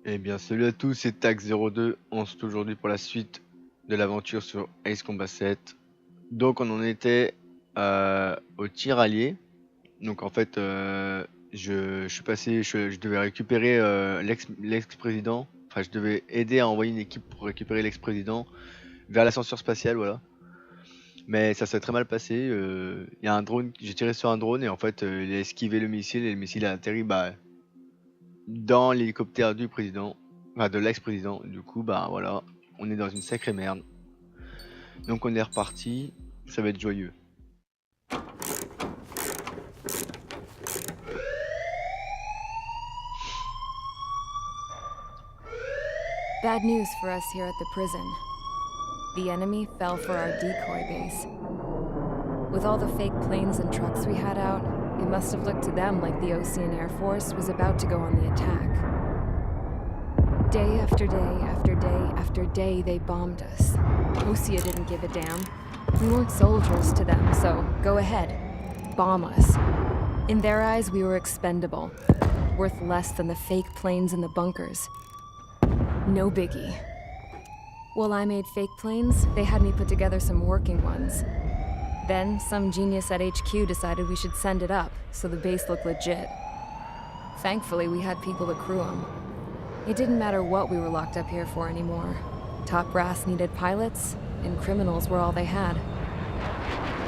Eh bien, salut à tous, c'est Tax02. On se retrouve aujourd'hui pour la suite de l'aventure sur Ace Combat 7. Donc, on en était au tir allié. Donc, en fait, je suis passé, je devais récupérer l'ex-président. Enfin, je devais aider à envoyer une équipe pour récupérer l'ex-président vers l'ascenseur spatial, voilà. Mais ça s'est très mal passé. Il y a un drone, j'ai tiré sur un drone et en fait, il a esquivé le missile et le missile a atterri dans l'hélicoptère du président, enfin de l'ex-président. Du coup, voilà, on est dans une sacrée merde. Donc on est reparti, ça va être joyeux. Bad news for us here at the prison. The enemy fell for our decoy base. With all the fake planes and trucks we had out, it must have looked to them like the Ocean Air Force was about to go on the attack. Day after day after day after day, they bombed us. Osea didn't give a damn. We weren't soldiers to them, so go ahead. Bomb us. In their eyes, we were expendable. Worth less than the fake planes in the bunkers. No biggie. While I made fake planes, they had me put together some working ones. Then, some genius at HQ decided we should send it up, so the base looked legit. Thankfully, we had people to crew them. It didn't matter what we were locked up here for anymore. Top brass needed pilots, and criminals were all they had.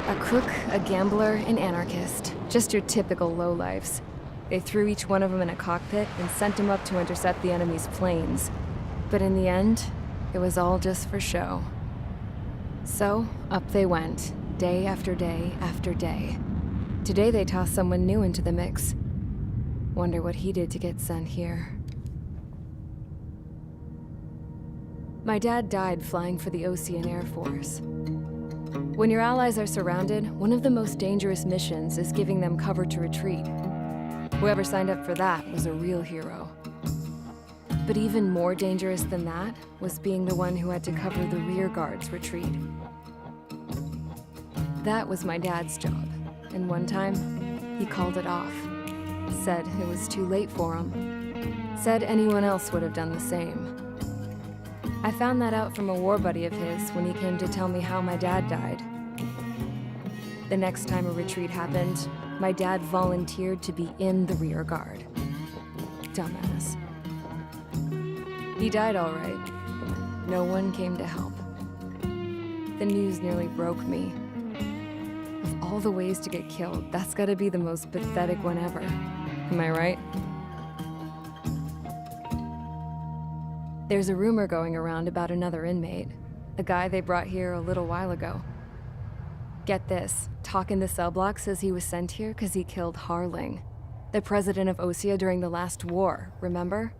A crook, a gambler, an anarchist. Just your typical lowlifes. They threw each one of them in a cockpit and sent them up to intercept the enemy's planes. But in the end, it was all just for show. So, up they went, day after day after day. Today they tossed someone new into the mix. Wonder what he did to get sent here. My dad died flying for the Ocean Air Force. When your allies are surrounded, one of the most dangerous missions is giving them cover to retreat. Whoever signed up for that was a real hero. But even more dangerous than that was being the one who had to cover the rear guard's retreat. That was my dad's job, and one time, he called it off. Said it was too late for him. Said anyone else would have done the same. I found that out from a war buddy of his when he came to tell me how my dad died. The next time a retreat happened, my dad volunteered to be in the rear guard. Dumbass. He died all right. No one came to help. The news nearly broke me. Of all the ways to get killed, that's gotta be the most pathetic one ever. Am I right? There's a rumor going around about another inmate. A guy they brought here a little while ago. Get this, talk in the cell block says he was sent here because he killed Harling, the president of Osea during the last war, remember?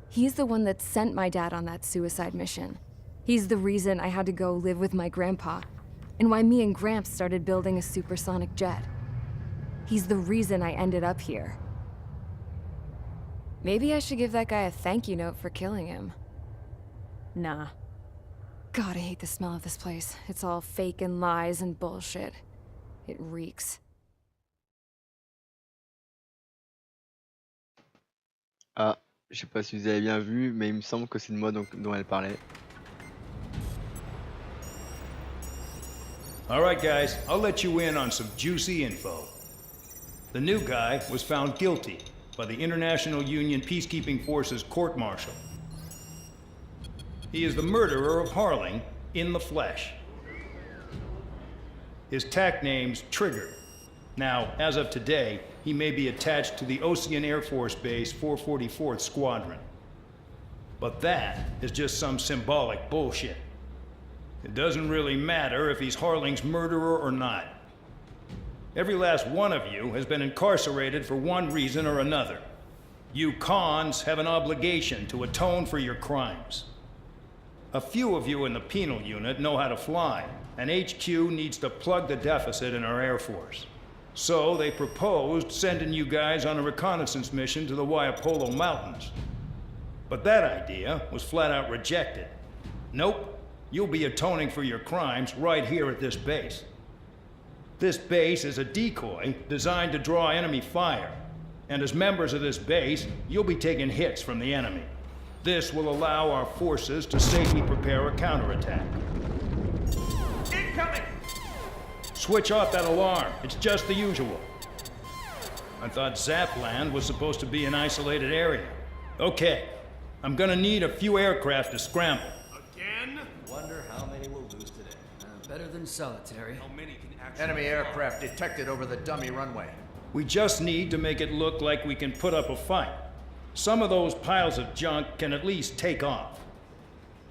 He's the one that sent my dad on that suicide mission. He's the reason I had to go live with my grandpa, and why me and Gramps started building a supersonic jet. He's the reason I ended up here. Maybe I should give that guy a thank you note for killing him. Nah. God, I hate the smell of this place. It's all fake and lies and bullshit. It reeks. Ah, je sais pas si vous avez bien vu, mais il me semble que c'est de moi dont elle parlait. All right, guys, I'll let you in on some juicy info. The new guy was found guilty by the International Union Peacekeeping Forces court-martial. He is the murderer of Harling in the flesh. His tack name's Trigger. Now, as of today, he may be attached to the Ocean Air Force Base 444th Squadron. But that is just some symbolic bullshit. It doesn't really matter if he's Harling's murderer or not. Every last one of you has been incarcerated for one reason or another. You cons have an obligation to atone for your crimes. A few of you in the penal unit know how to fly, and HQ needs to plug the deficit in our Air Force. So they proposed sending you guys on a reconnaissance mission to the Waiapolo Mountains. But that idea was flat out rejected. Nope, you'll be atoning for your crimes right here at this base. This base is a decoy designed to draw enemy fire. And as members of this base, you'll be taking hits from the enemy. This will allow our forces to safely prepare a counterattack. Incoming! Switch off that alarm. It's just the usual. I thought Zapland was supposed to be an isolated area. Okay, I'm gonna need a few aircraft to scramble. Again? Wonder how many we'll lose today. Better than solitary. How many can actually... Enemy aircraft detected over the dummy runway. We just need to make it look like we can put up a fight. Some of those piles of junk can at least take off.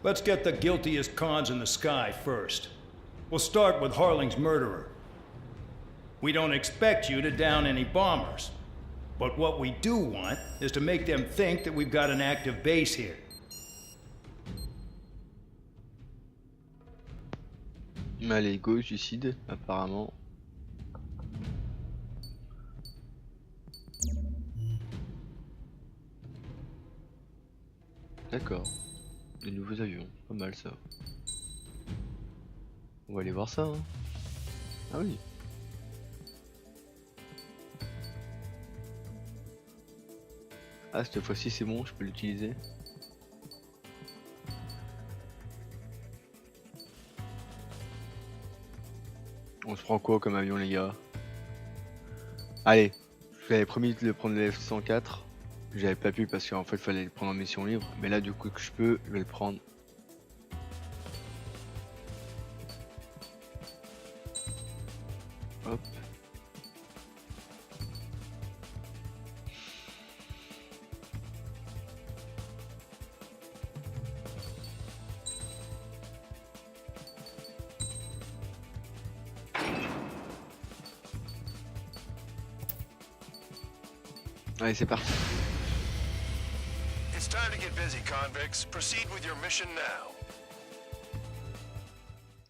Let's get the guiltiest cons in the sky first. We'll start with Harling's murderer. We don't expect you to down any bombers. But what we do want is to make them think that we've got an active base here. Allez, go, suicide, apparemment. D'accord. Des nouveaux avions, pas mal ça. On va aller voir ça, hein. Ah oui. Ah, cette fois-ci c'est bon, je peux l'utiliser. On se prend quoi comme avion, les gars? Allez, j'avais promis de prendre le F-104. J'avais pas pu parce qu'en fait il fallait le prendre en mission libre. Mais là du coup que je peux, je vais le prendre. Hop. Allez, c'est parti. It's time to get busy, convicts. Proceed with your mission now.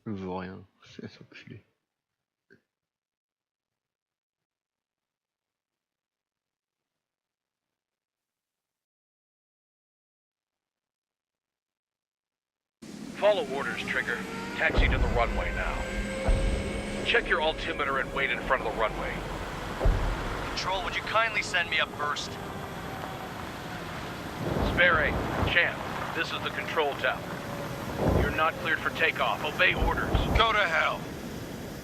Je veux rien. C'est enculé. Follow orders, Trigger. Taxi to the runway now. Check your altimeter and wait in front of the runway. Control, would you kindly send me up first? Spare, Champ, this is the control tower. You're not cleared for takeoff. Obey orders. Go to hell.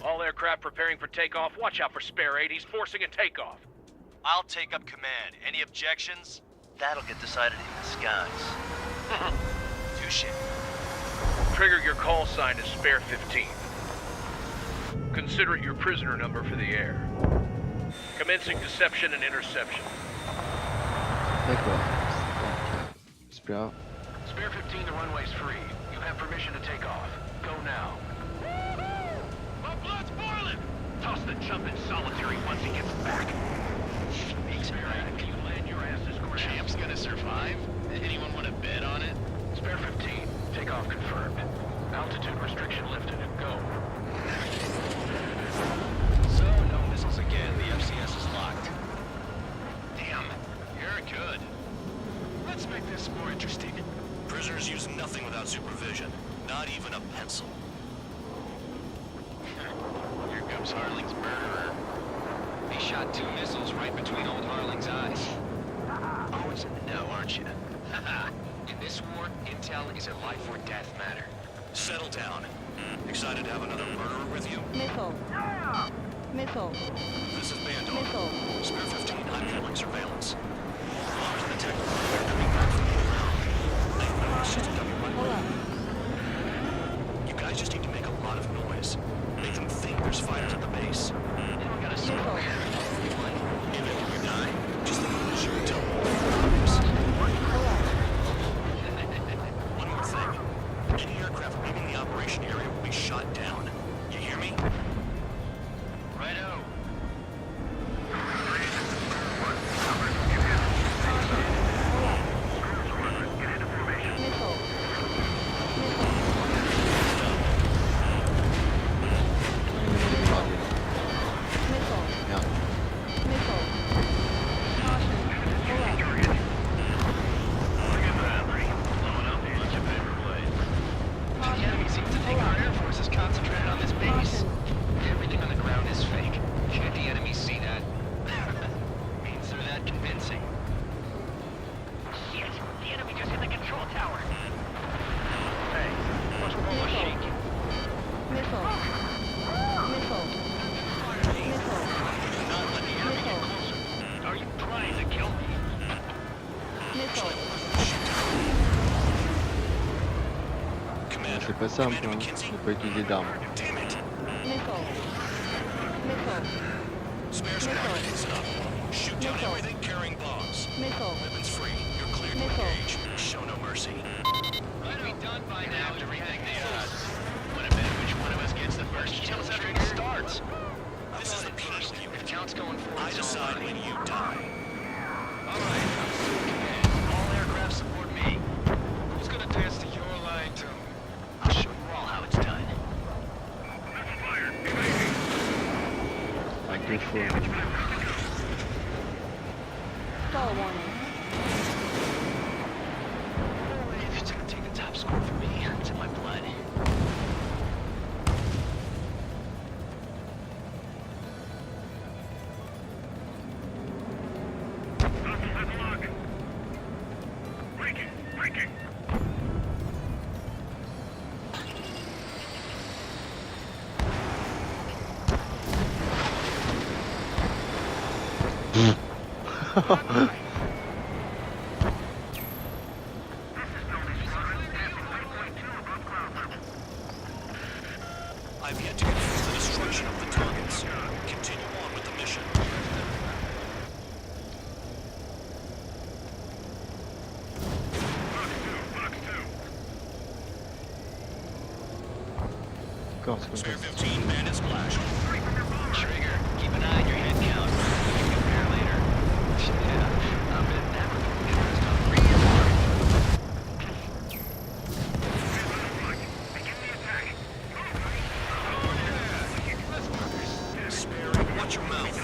All aircraft preparing for takeoff. Watch out for Spare 8. He's forcing a takeoff. I'll take up command. Any objections? That'll get decided in the skies. Touche. Trigger, your call sign is Spare 15. Consider it your prisoner number for the air. Commencing deception and interception. D'accord. J'espère. Spare 15, the runway's free. You have permission to take off. Go now. My blood's boiling! Toss the chump in solitary once he gets back. Spare 8, can you land your ass's ground? Champ's gonna survive? Anyone want to bet on it? Spare 15, takeoff confirmed. Altitude restriction lifted. Go. So, no missiles again. The FCS is locked. Damn, you're good. Let's make this more interesting. Prisoners use nothing without supervision. Not even a pencil. Here comes Harling's murderer. He shot 2 missiles right between old Harling's eyes. Always in the know, aren't you? In this war, intel is a life or death matter. Settle down. Excited to have another murderer with you? Missile. Missile. This is Bonne. Missile. Spare 15, I'm handling surveillance. Bombs detected. They're coming back from the ground. It's just a dummy runway. You guys just need to make a lot of noise. Make them think there's fighters at the base. Then we gotta smoke. Even if you die, just think of the shoot until one more thing. Any aircraft leaving the operation area will be shot down. You hear me? Righto. Missile. Missile. Merde. Missile. Caution. Pull up. The enemy seems to think our Air Force is concentrated on simple, hein. Je peux pas utiliser d'armes. Damn it! Missile. Missile. Spare squad heads up. Shoot down everything carrying bombs. Missile. Weapons free. You're cleared to Missile. engage. Show no mercy. We'd be done by now to rethink the odds. Wanna bet which one of us gets the first kill after it starts? This is the peace view. If count's going forward, I decide when you die. Alright, all aircraft support me. Who's gonna dance to your line too? I'll show you all how it's done. Avec des faux. Stall warning. If it's gonna take the top score for me, it's in my blood. I've yet to confirm the destruction of the targets. Continue on with the mission. D'accord, c'est comme Spare ça. 15 bandit splash. Trigger, keep an eye on your head count. We can compare later. Yeah, I bet that would be interest on real hard. Spare, watch your mouth.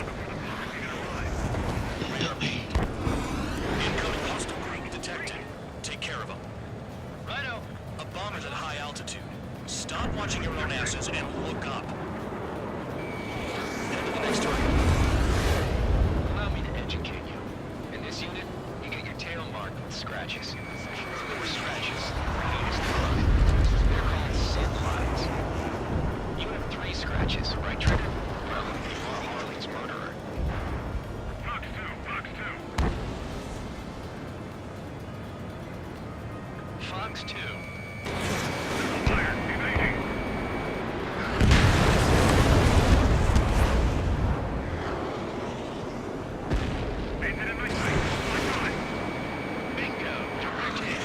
Incoming hostile group detected. Take care of them. Righto. A bomber's at high altitude. Stop watching your own asses and look up. Head to the next target. Allow me to educate you. In this unit, you get your tail marked with scratches. There were scratches. They're called scent lines. You have 3 scratches, right, Trigger? Well, you are Harley's murderer. Fox 2. Fox 2. Bingo. Direct hit.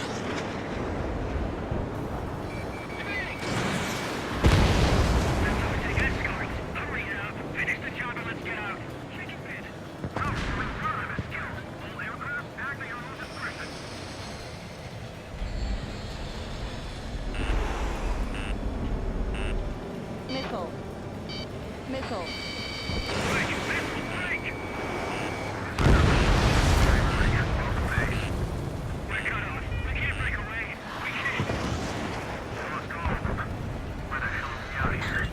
Hurry up! Finish the job and let's get out! Shake it, bid. All aircraft acting on discretion. Missile. Missile. We're cut off. We can't break away. We can't. Let's go. Where the hell are we out of here?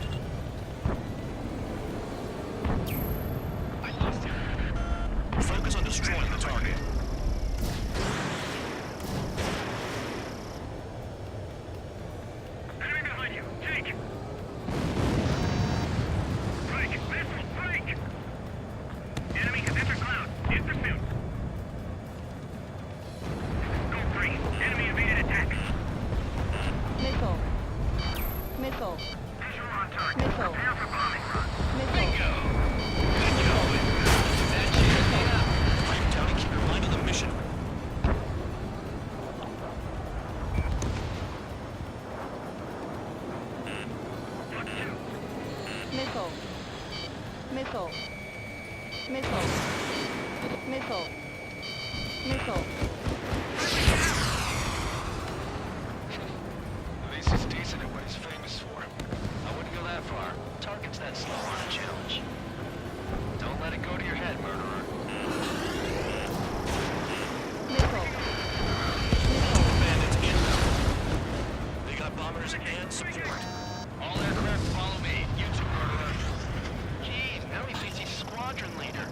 I lost him. Focus on destroying the target. Enemy behind you. Take. Break. Missile. Break. Enemy has entered cloud. In pursuit. Go free. Enemy evaded attack. Missile. Missile. Visual on target. Missile. Prepare for bombing run. Missile. That cheers me up. Pipe down and keep your mind on the mission. Missile. Missile. Missile. Missile. Missile. At least he's decent at what he's famous for. I wouldn't go that far. Target's that slow on a challenge. Don't let it go to your head, murderer. Missile. Bandits inbound. They got bombers and support. All aircraft follow me. You two, murderer. Jeez, now he thinks he's squadron leader.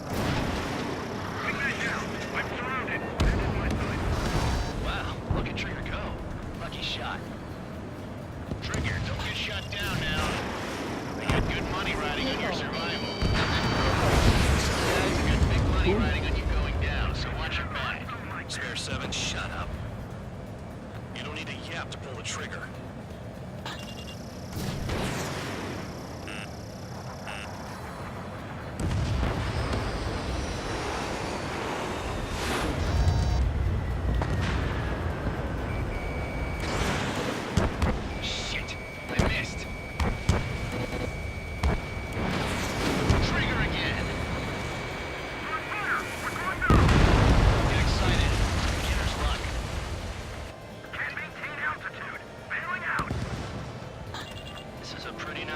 Bring that down. I'm surrounded. Wow, look at Trigger go. Lucky shot. Trigger, don't get shot down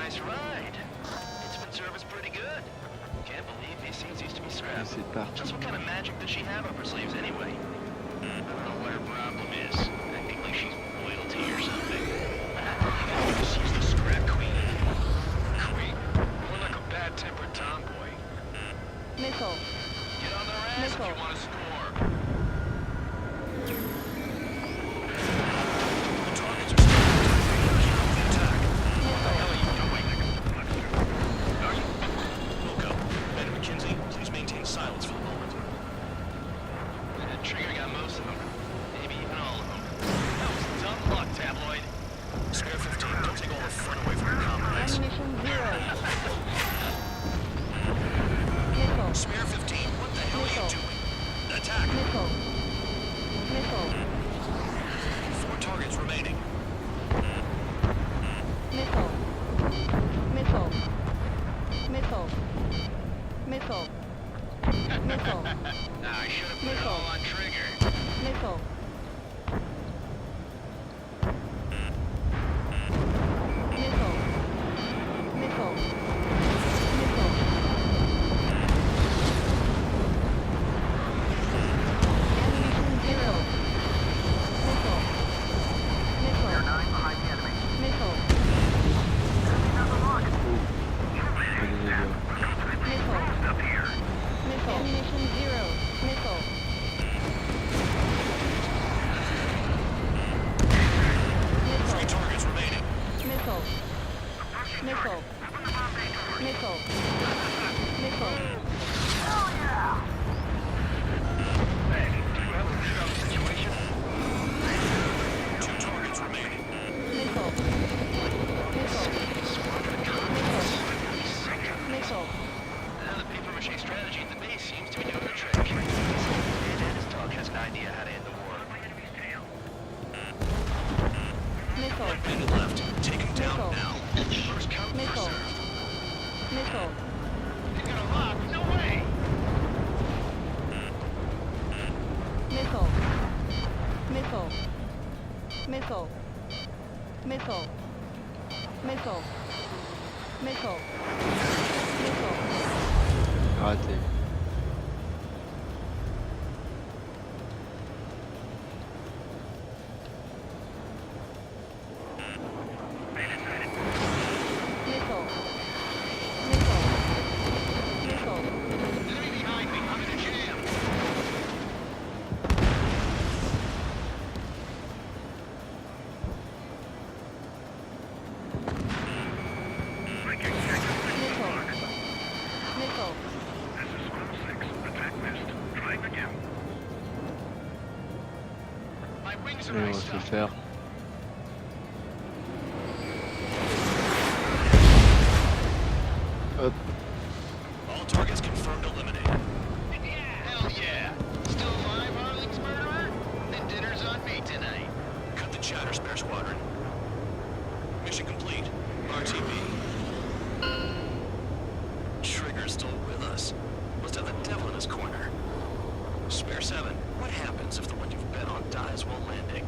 nice ride. It's been serviced pretty good. Can't believe these seats used to be scrapped. C'est parti. Just what kind of magic does she have up her sleeves anyway? I don't know what her problem is. Acting like she's royalty or something. She's the scrap queen. Queen. More like a bad-tempered tomboy. Missile. Get on their ass if you want to score. The targets are still the attack. What the hell are you doing? Are you? Wilco, Ben McKenzie, please maintain silence for the moment. Trigger got most of them. Maybe even all of them. That was dumb luck, tabloid. Spare 15, don't take all the fun away from your comrades. Ammunition 0. Missile. Spare 15, what the hell are you doing? Attack! Missile. Missile. 4 targets remaining. Missile. Missile. Missile. Missile. Missile. I should have put it all on trigger. Missile. Missile. Missile. Missile. Ammunition 0. Missile. Missile. You're 9 behind the enemy. Missile. Missile. Up here. Missile. Ammunition 0. Missile. Missile. 3 targets remaining. Missile. Missile. Missile. Missile. Hey, do you have a shove situation? 2 targets remaining. Missile. Missile. Missile. The paper mache strategy at the base seems to be doing the trick. And his dog has an idea how to end the war. Missile. 1 minute left. Take him down Missile. now. First come, first Missile. serve. Missile. You got a lock? No way! Missile. Missile. Missile. Missile. Missile. Missile. Missile. Raté. Missile. Missile. Missile. Enemy behind me. I'm in a jam. Missile. Missile. This is Squad 6. Attack missed. Trying again. My wings are Et on va iced se up. faire. Hop. All targets confirmed eliminated. Hell yeah. Still alive, Harling's murderer? Then dinner's on me tonight. Cut the chatter, spare squadron. Mission complete. RTB. Trigger's still with us. Must have the devil in his corner. Spare 7. What happens if the one you've bet on dies while landing?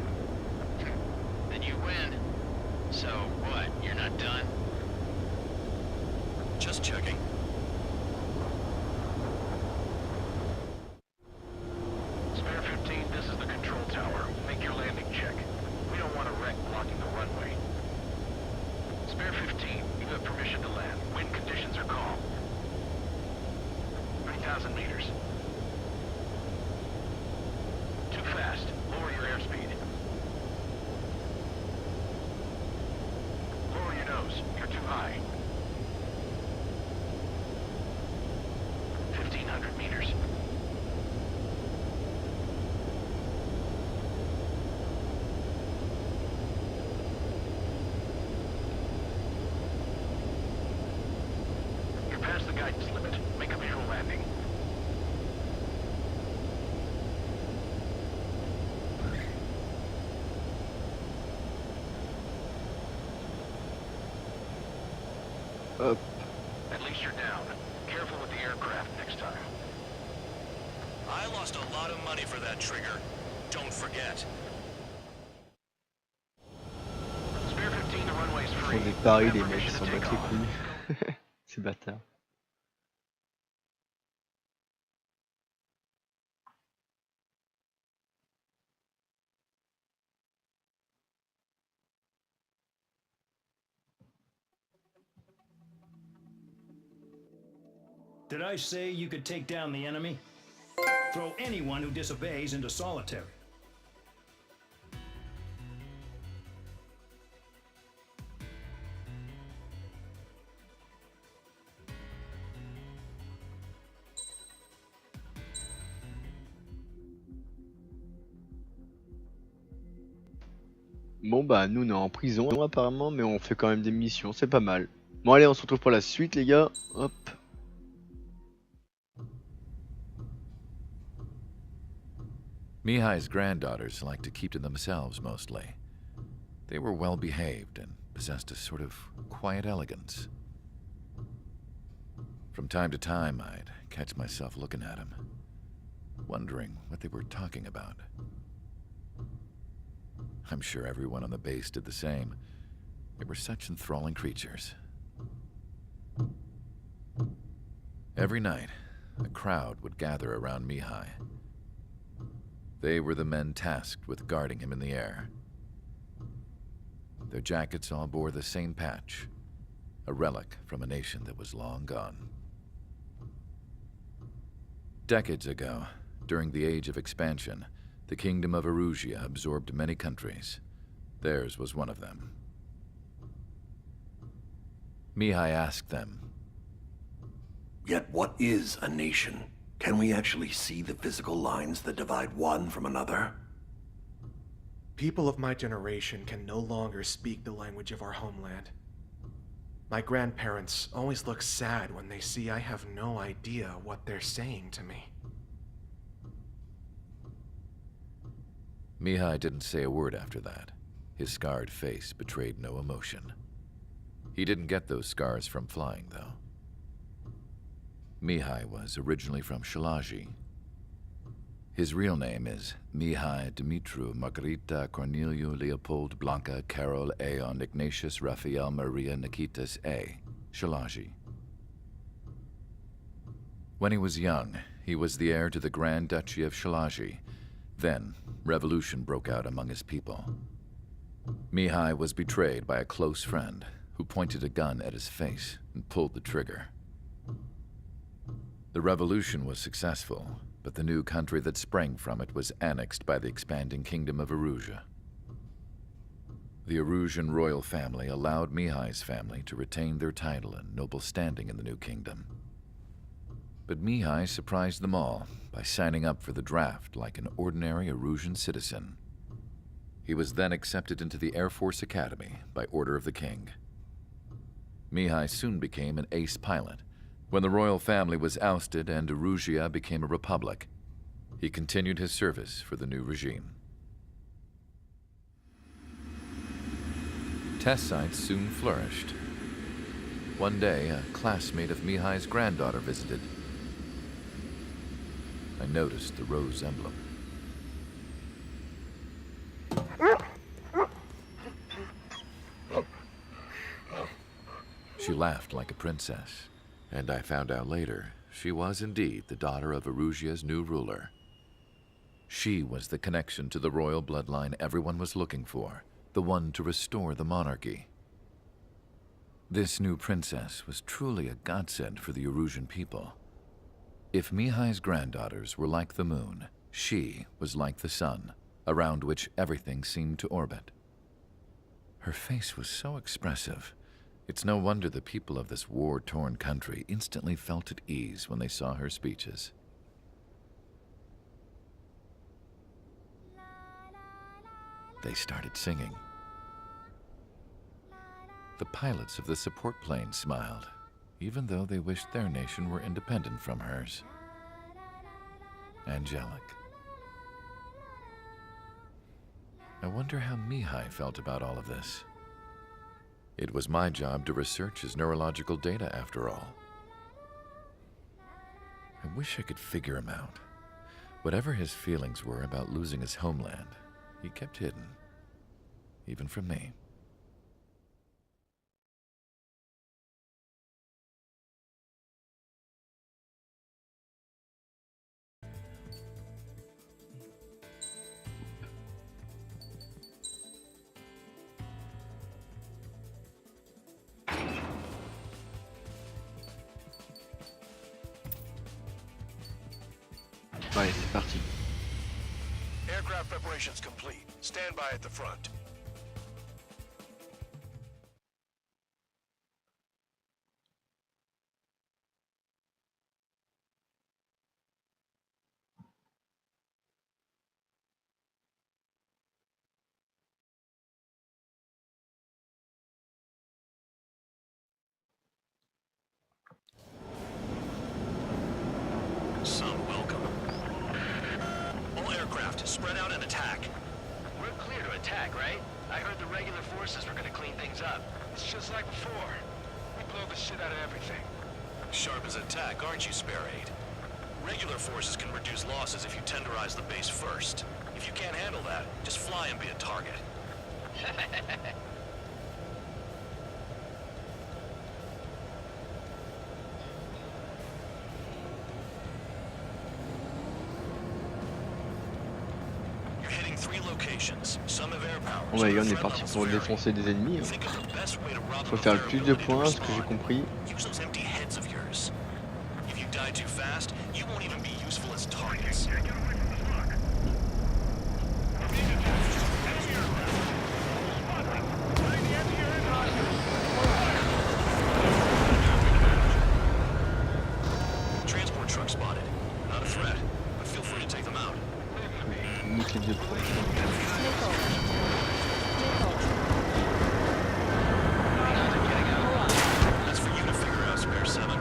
Then you win. So, what? You're not done? Just checking. Spare 15, this is the control tower. Make your landing check. We don't want a wreck blocking the runway. Spare 15, you have permission to land. Wind conditions are calm. 3,000 meters. Too fast. Lower your airspeed. Lower your nose. You're too high. 1,500 meters. You're past the guidance limit. Make a visual landing. Hop. At least you're down. Careful with the aircraft next time. I lost a lot of money for that trigger. Don't forget. Spare 15, the runway's free. font des paris, les mecs, ils s'en battent les couilles. C'est bâtard. Did I say you could take down the enemy? Throw anyone who disobeys into solitary. Bon bah nous on est en prison apparemment, mais on fait quand même des missions, c'est pas mal. Bon allez, on se retrouve pour la suite les gars. Hop. Mihai's granddaughters liked to keep to themselves mostly. They were well behaved and possessed a sort of quiet elegance. From time to time, I'd catch myself looking at them, wondering what they were talking about. I'm sure everyone on the base did the same. They were such enthralling creatures. Every night, a crowd would gather around Mihai. They were the men tasked with guarding him in the air. Their jackets all bore the same patch, a relic from a nation that was long gone. Decades ago, during the Age of Expansion, the Kingdom of Erusia absorbed many countries. Theirs was one of them. Mihai asked them, "Yet what is a nation? Can we actually see the physical lines that divide one from another?" People of my generation can no longer speak the language of our homeland. My grandparents always look sad when they see I have no idea what they're saying to me. Mihai didn't say a word after that. His scarred face betrayed no emotion. He didn't get those scars from flying, though. Mihai was originally from Shalaji. His real name is Mihai Dumitru Margarita Corneliu Leopold Blanca Carol Aeon Ignatius Raphael Maria Nikitas A. Shalaji. When he was young, he was the heir to the Grand Duchy of Shalaji. Then, revolution broke out among his people. Mihai was betrayed by a close friend who pointed a gun at his face and pulled the trigger. The revolution was successful, but the new country that sprang from it was annexed by the expanding Kingdom of Erusia. The Erusian royal family allowed Mihai's family to retain their title and noble standing in the new kingdom. But Mihai surprised them all by signing up for the draft like an ordinary Erusian citizen. He was then accepted into the Air Force Academy by order of the king. Mihai soon became an ace pilot. When the royal family was ousted and Erusia became a republic, he continued his service for the new regime. Test sites soon flourished. One day, a classmate of Mihai's granddaughter visited. I noticed the rose emblem. She laughed like a princess. And I found out later, she was indeed the daughter of Erusia's new ruler. She was the connection to the royal bloodline everyone was looking for, the one to restore the monarchy. This new princess was truly a godsend for the Erusian people. If Mihai's granddaughters were like the moon, she was like the sun, around which everything seemed to orbit. Her face was so expressive. It's no wonder the people of this war-torn country instantly felt at ease when they saw her speeches. They started singing. The pilots of the support plane smiled, even though they wished their nation were independent from hers. Angelic. I wonder how Mihai felt about all of this. It was my job to research his neurological data, after all. I wish I could figure him out. Whatever his feelings were about losing his homeland, he kept hidden, even from me. Allez, c'est parti. Aircraft preparations complete. Stand by at the front. Some welcome. All aircraft, spread out and attack. We're clear to attack, right? I heard the regular forces were gonna clean things up. It's just like before. We blow the shit out of everything. Sharp as attack, aren't you, Spare 8? Regular forces can reduce losses if you tenderize the base first. If you can't handle that, just fly and be a target. You're hitting 3 locations. Some have air power. Oh my god, on est parti pour défoncer des ennemis. Faut faire le plus de points, ce que j'ai compris. Use those empty heads of yours. If you die too fast, you won't even be useful as targets. Transport truck spotted. Not a threat, but feel free to take them out. Nique les deux points. That's for you to figure out, Spare 7.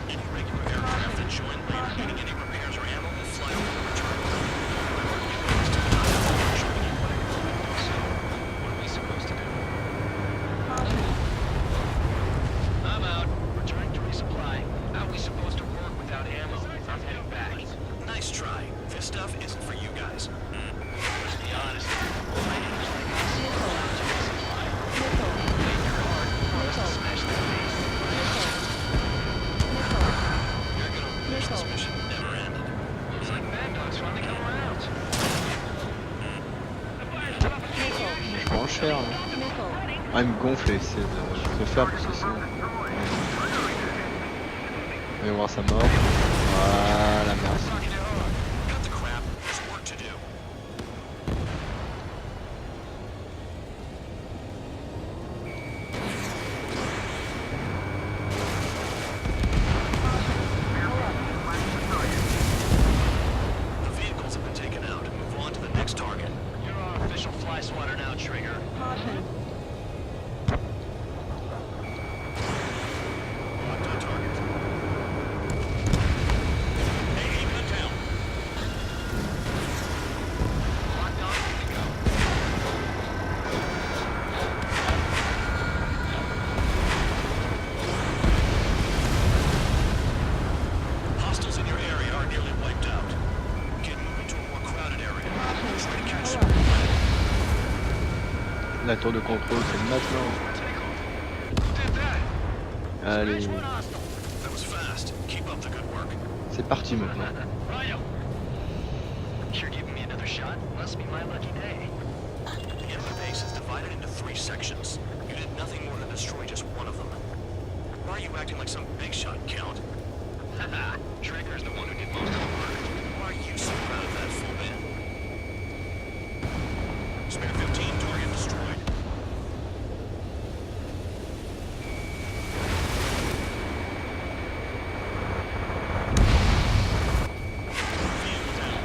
Any regular aircraft that join later needing any repairs or ammo will fly over the return. So, what are we supposed to do? I'm out. Returning to resupply. How are we supposed to work without ammo? I'm heading back. Nice try. This stuff isn't for you guys. Let's be honest. I didn't like this. Allowed to resupply. Played your part. Was to smash the base. You're gonna wish this mission never ended. Looks like Mad Dog's finally come around. Je prends cher. Ah, il me gonfle, essaie de se faire parce que sinon. On va voir sa mort. Voilà, merci. Cut the crap. There's work to do. The vehicles have been taken out. Move on to the next target. You're our official fly swatter now, Trigger. Locked on target. Hey, gun down. Locked on, here we go. Hostiles in your area are nearly wiped out. Get moving to a more crowded area. Try to catch some. La tour de contrôle, c'est maintenant. Allez, That was fast. Keep up the good work. c'est parti maintenant. Rhino! You're giving me another shot? Must be my lucky day. The enemy base is divided into 3 sections. You did nothing more than destroy just one of them. Why are you acting like some big shot, Count? Haha, Trigger's the one who did most of the work. Why are you so proud of that full bin? Spare 15, target destroyed. Vehicle down.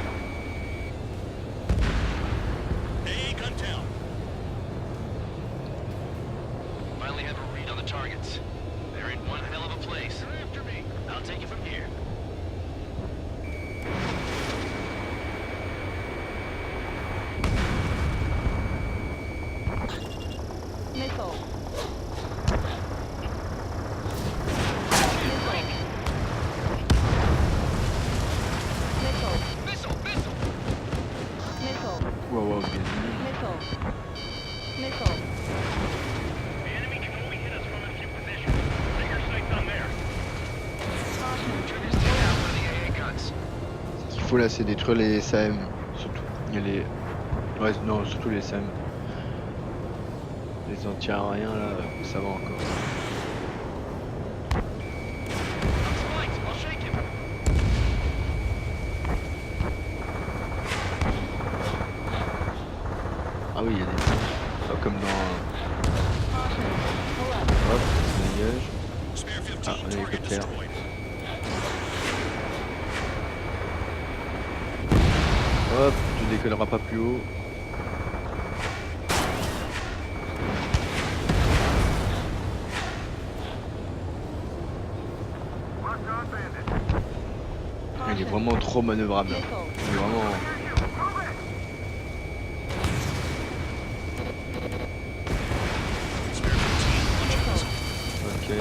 Hey, gun down. Finally have a read on the targets. They're in one hell of a place. You're after me. I'll take it from here. Missile. Missile! Missile! Missile. Wow, wow, bien. Missile. Missile. The enemy can only hit us from a few positions. Trigger sights on there. Trigger's taken out one of the AA guns. Ce qu'il faut là, c'est détruire les SAM. Surtout. Il y a les. Ouais, non, surtout les SAM. Les anti-aériens là, ça va encore. Spikes, I'll shake him. Hop, ça dégage. Ah, un hélicoptère. Hop, tu décolleras pas plus haut. Il est vraiment trop manœuvrable. Il est vraiment... Ok.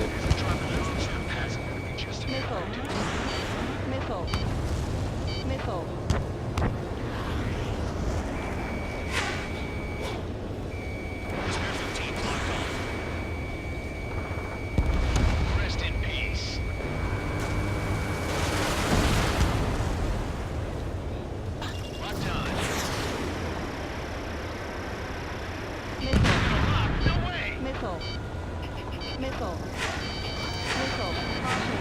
Rest in peace. Lock time. No way. Missile. Missile. Missile. Caution.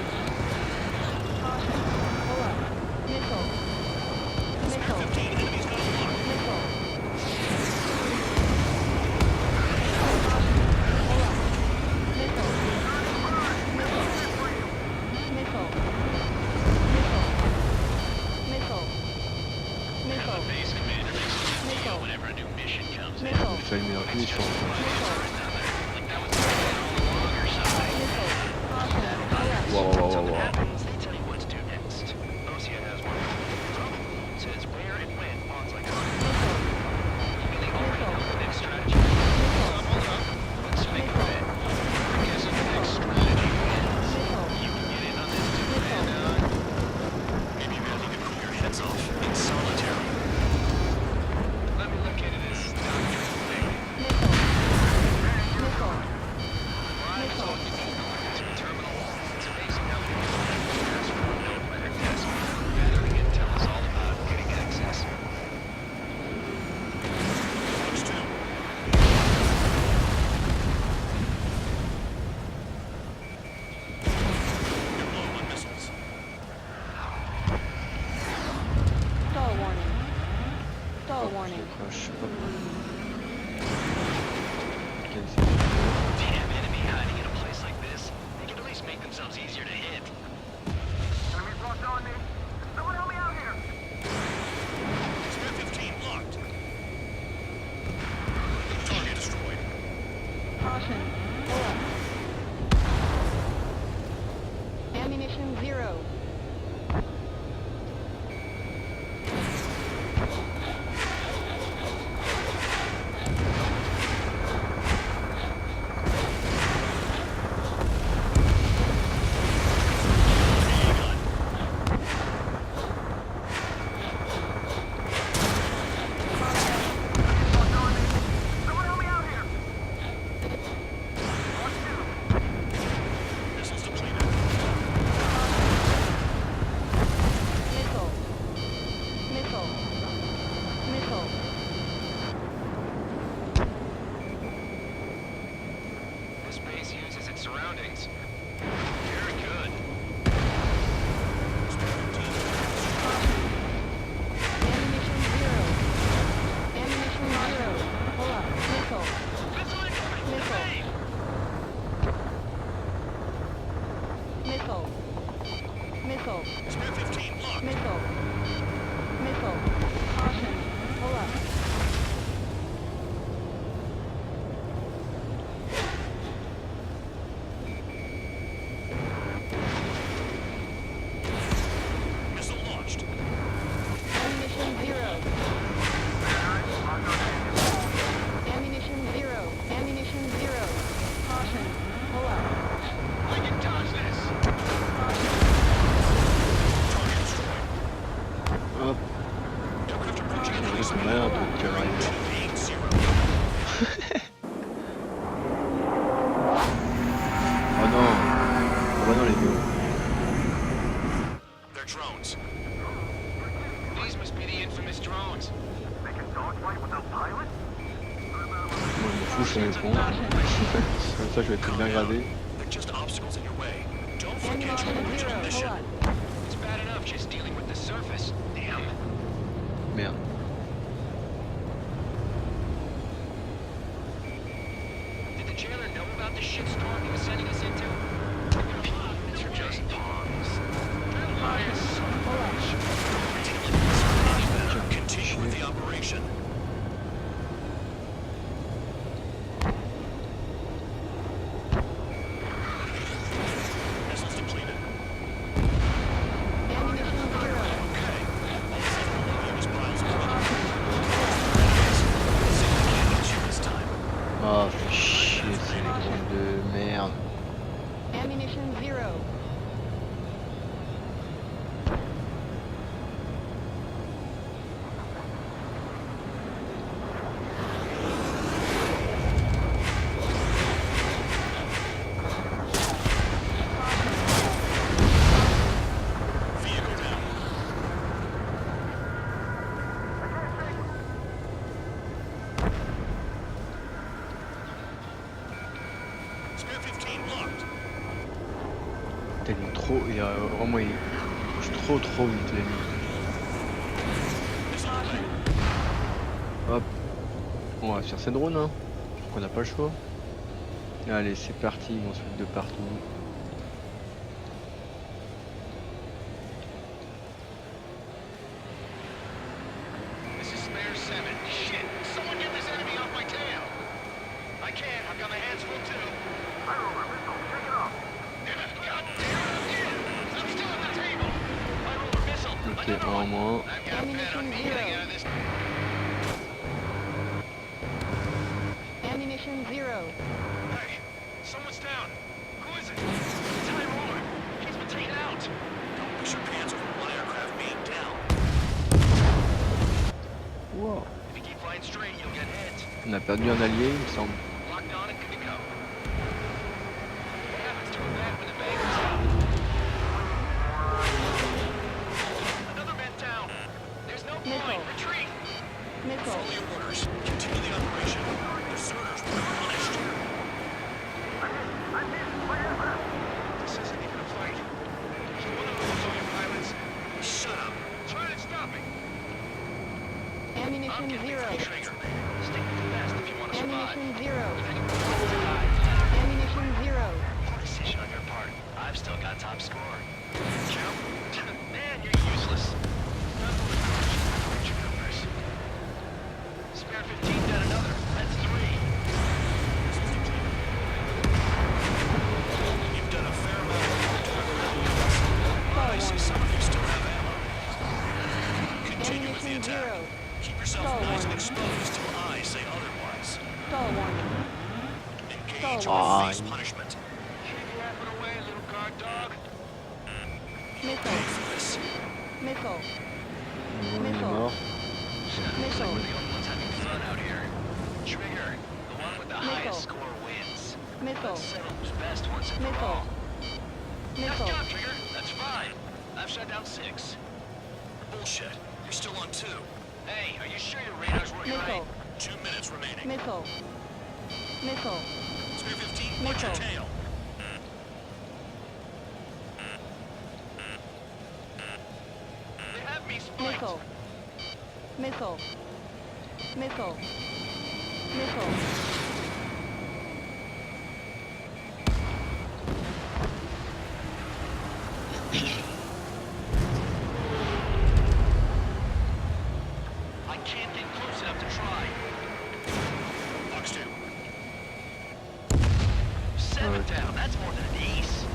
Caution. Pull up. Missile. Missile. Missile. Pull up. Missile. Missile. Missile. Missile. Missile. Base commander makes a big deal whenever a new mission comes in. Missile. Il fallait une reprise, je pense. Like that was all along our side. Missile. Caution. Pull up. Wow, wow, wow, Something wow. happens, they tell you what to do next. Osia has one. Says where and when bonds like ours. And they already know the next strategy. Hold up. Let's make a bet. I guess the next strategy wins. You can get in on this too, and Maybe you really could move your heads off in solitary. let me look into this doctrine thing. Missile. Missile. Right, so you can go into the terminal. It's amazing how many people ask for a note by their desk. Gathering intel is all about getting access. Looks too. You're low on missiles. Stall warning. Stall warning. Crash. Hop. Ok, Damn enemy hiding in a place like this. They can at least make themselves easier to hit. Enemies locked on me. Someone help me out here. Spare 15 locked. Target destroyed. Caution. Pull up. Ammunition 0. Someone help me out here. Missiles depleted. Missile. Missile. Missile. This base uses its surroundings. Very good. Ammunition 0. Ammunition 0. Pull up. Missile. Missile. Missile. Missile. Spare 15 locked. Missile. Missile. Caution. Pull up. Missile launched. Ammunition 0. Ammunition 0. Ammunition 0. Caution. Pull up. We can dodge this. Caution. Target destroyed. hop. Aircraft approaching at C'est least merde, tu arrives. 80. Oh non. Oh bah non les gars. They're drones. These must be the infamous drones. They can dogfight without pilots? Moi je me fous sur les ponts. Comme ça je vais être bien gradé. They're just obstacles in your way. Don't forget your Ammunition 0. original Pull mission. up. It's bad enough just dealing with the surface. Damn. Merde. Did the jailer know about the shitstorm he was sending us into? These are just pawns. Continue with the operation. Missiles depleted. Ammunition zero. Okay. All this is use piles of this time. Oh, fais chier, c'est les bombes de merde. Ammunition zero. Vehicle down. Spare 15 locked. Tellement trop, il a vraiment il bouge trop vite les nuits. Missile away. Hop, on va faire ces drones hein. On n'a pas le choix. Allez c'est parti, ils vont se foutre de partout. This is spare 7. Shit! Someone get this enemy off my tail! I can't. I've got my hands full too. God damn it! I'm still at the table. High roller missile. Ok, Another un en one. moins. I've got a bet on me getting out of this. Ammunition zero. Hey, someone's down. Who is it? It's High Roller. He's been taken out. Don't push your pants over one aircraft being down. Wow. If you keep flying straight, you'll get hit. On a perdu un allié il me semble. Locked on and good to go. What happens to a bat when the bag is out? Another man down. There's no Missile. point. Retreat. Missile. Follow your orders. Continue the operation. Deserters will be punished. This isn't even a fight. He's one of those all your pilots. Shut up. Try to stop me. I'm Ammunition getting zero. the trigger. Stick to the vest if you want to survive. Ammunition zero. If anyone wants to dive, Ammunition zero. poor decision on your part. I've still got top score. Joe? Man, you're useless. Picture numbers. Spare 15 down another. That's 3. You've done a fair amount of work to recover. I see some of you still have ammo. Continue with the Ammunition attack. zero. Keep yourself Stall nice and warning. exposed till I say otherwise. Stall warning. Engage Stall or warning. face punishment. Keep yapping away, little guard dog. Missile. This. Missile. Il est Missile. mort. Looks like we're the only ones having fun out here. Trigger, the one with the Missile. highest score wins. Missile. Let's settle who's best once and for Missile. all. Nice Missile. job, Trigger. That's 5. I've shut down 6. Bullshit. You're still on 2. Hey, are you sure your radar's working right? Missile. 2 minutes remaining. Missile. Missile. Spare 15. Watch your Missile. tail. They have me spiked. Missile. Missile. Missile. Missile. I can't get close enough to try. Box 2. 7 down. That's more than an ace.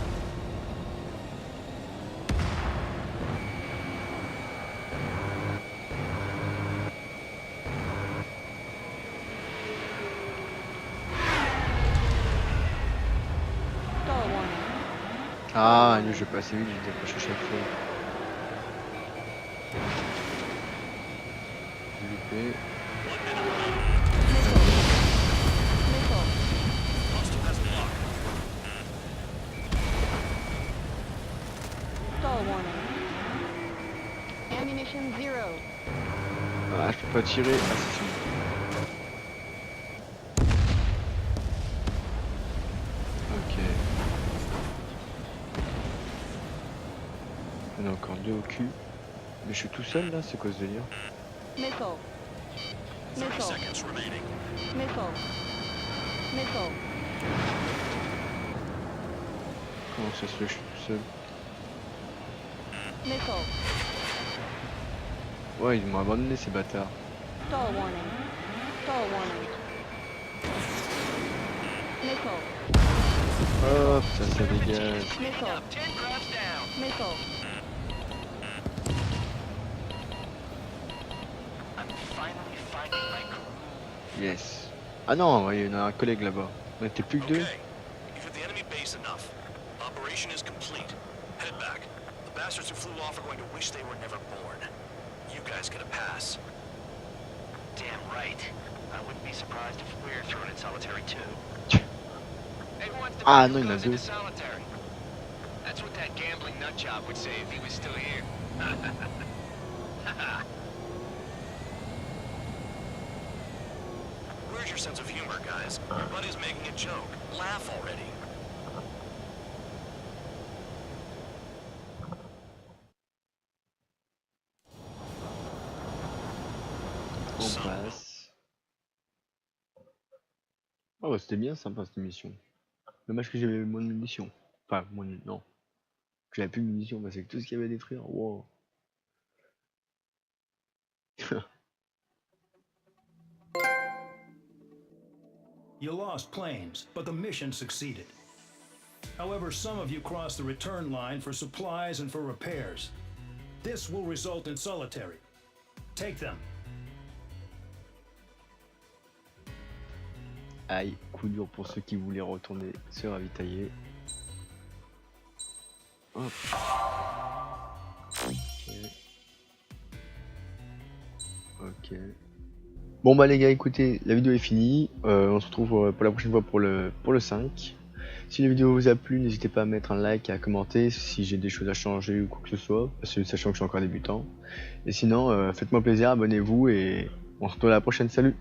Stall warning. Ah, lui je vais passer vite, je décroche à chaque fois. J'ai loupé. Missile. Hostile has the lock. Stall warning. Ammunition zero. Ah, je peux pas tirer. Ah, c'est fini. Ok. Il y en a encore 2 au cul. Mais je suis tout seul là, c'est quoi ce délire? Missile. 30 Missile. seconds remaining. Missile. Missile. Comment ça se fait, je suis tout seul. Missile. Ouais, ils m'ont abandonné ces bâtards. Stall warning. Stall warning. Missile. Hop, ça dégage. Missile. Missile. I'm finally finding my groove. Yes. Ah non, ouais, il y en a un collègue là-bas. On était plus que deux. Okay. You've hit the enemy base enough. Operation is complete. Head back. The bastards who flew off are going to wish they were never born. You guys get a pass. Damn right. I wouldn't be surprised if we're thrown in solitary too. Who wants to Ah bet non, who il y en a goes into deux. solitary? That's what that gambling nut job would say if he was still here. Where's your sense of humor, guys? Your buddy's making a joke. Laugh already. On passe. Oh, bah, c'était bien sympa cette mission. Dommage que j'avais moins de munitions. Enfin, moins de... non. Que j'avais plus de munitions, bah, c'est que tout ce qu'il y avait à détruire. Wow. You lost planes, but the mission succeeded. However, some of you crossed the return line for supplies and for repairs. This will result in solitary. Take them. Aïe, coup dur pour ceux qui voulaient retourner se ravitailler. Hop. Ok. Ok. Bon bah les gars, écoutez, la vidéo est finie. On se retrouve pour la prochaine fois pour le 5. Si la vidéo vous a plu, n'hésitez pas à mettre un like et à commenter si j'ai des choses à changer ou quoi que ce soit, sachant que je suis encore débutant. Et sinon, faites-moi plaisir, abonnez-vous et on se retrouve à la prochaine. Salut!